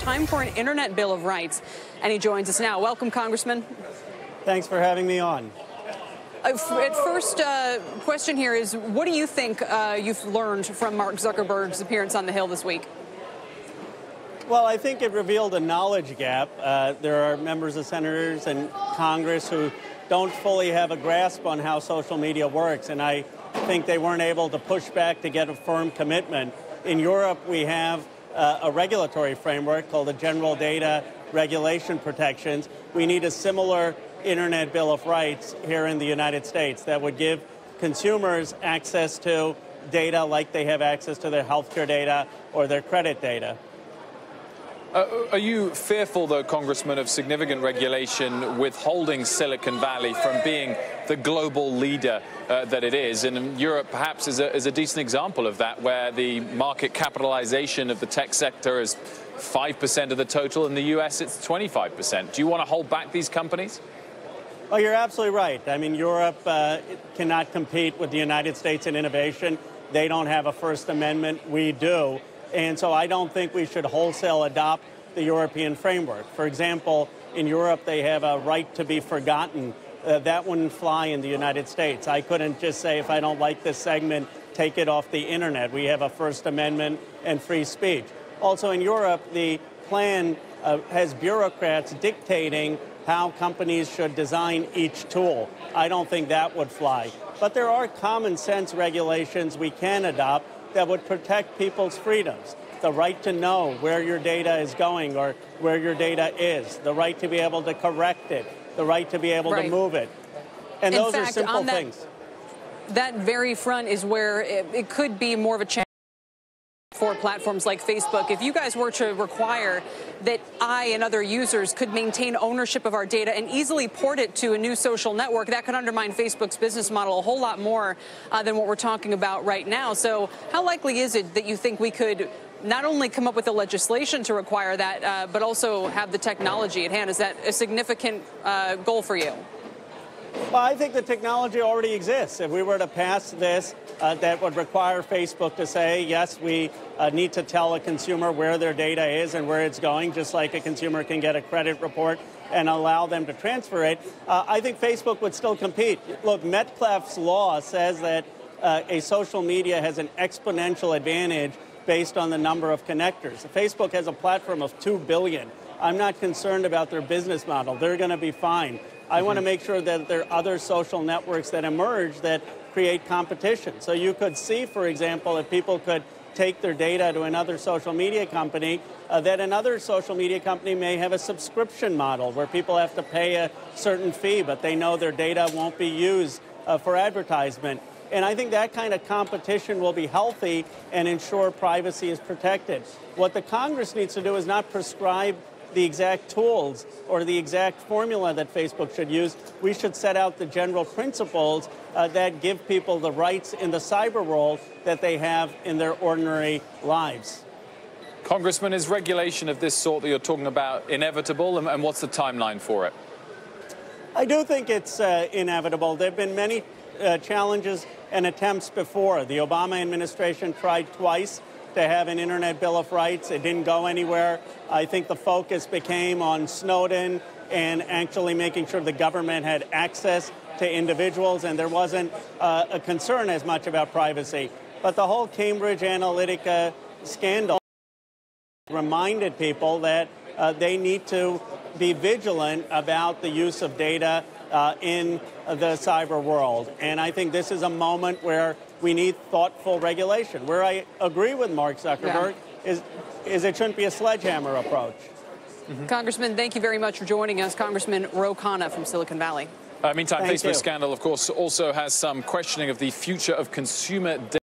time for an internet bill of rights. And he joins us now. Welcome, Congressman. Thanks for having me on. At first, question here is, what do you think you've learned from Mark Zuckerberg's appearance on the Hill this week? Well, I think it revealed a knowledge gap. There are members of senators and Congress who don't fully have a grasp on how social media works, and I think they weren't able to push back to get a firm commitment. In Europe, we have a regulatory framework called the General Data Regulation Protections. We need a similar Internet Bill of Rights here in the United States that would give consumers access to data like they have access to their healthcare data or their credit data. Are you fearful, though, Congressman, of significant regulation withholding Silicon Valley from being the global leader that it is? And Europe, perhaps, is a decent example of that, where the market capitalization of the tech sector is 5% of the total. In the U.S., it's 25%. Do you want to hold back these companies? Oh, you're absolutely right. I mean, Europe cannot compete with the United States in innovation. They don't have a First Amendment. We do. And so I don't think we should wholesale adopt the European framework. For example, in Europe, they have a right to be forgotten. That wouldn't fly in the United States. I couldn't just say, if I don't like this segment, take it off the Internet. We have a First Amendment and free speech. Also in Europe, the plan has bureaucrats dictating how companies should design each tool. I don't think that would fly. But there are common sense regulations we can adopt that would protect people's freedoms. The right to know where your data is going or where your data is. The right to be able to correct it. The right to be able to move it. And those are simple things. That very front is where it could be more of a challenge for platforms like Facebook. If you guys were to require that I and other users could maintain ownership of our data and easily port it to a new social network, that could undermine Facebook's business model a whole lot more than what we're talking about right now. So how likely is it that you think we could not only come up with the legislation to require that, but also have the technology at hand? Is that a significant goal for you? Well, I think the technology already exists. If we were to pass this, that would require Facebook to say, yes, we need to tell a consumer where their data is and where it's going, just like a consumer can get a credit report and allow them to transfer it. I think Facebook would still compete. Look, Metcalfe's law says that a social media has an exponential advantage based on the number of connectors. Facebook has a platform of 2 billion. I'm not concerned about their business model. They're going to be fine. I want to make sure that there are other social networks that emerge that create competition. So you could see, for example, if people could take their data to another social media company, that another social media company may have a subscription model where people have to pay a certain fee, but they know their data won't be used for advertisement. And I think that kind of competition will be healthy and ensure privacy is protected. What the Congress needs to do is not prescribe the exact tools or the exact formula that Facebook should use. We should set out the general principles that give people the rights in the cyber world that they have in their ordinary lives. Congressman, is regulation of this sort that you're talking about inevitable, and what's the timeline for it? I do think it's inevitable. There have been many challenges and attempts before. The Obama administration tried twice to have an Internet Bill of Rights. It didn't go anywhere. I think the focus became on Snowden and actually making sure the government had access to individuals, and there wasn't a concern as much about privacy. But the whole Cambridge Analytica scandal reminded people that they need to be vigilant about the use of data in the cyber world. And I think this is a moment where we need thoughtful regulation. Where I agree with Mark Zuckerberg is it shouldn't be a sledgehammer approach. Congressman, thank you very much for joining us. Congressman Khanna from Silicon Valley. Meantime, Facebook scandal, of course, also has some questioning of the future of consumer data.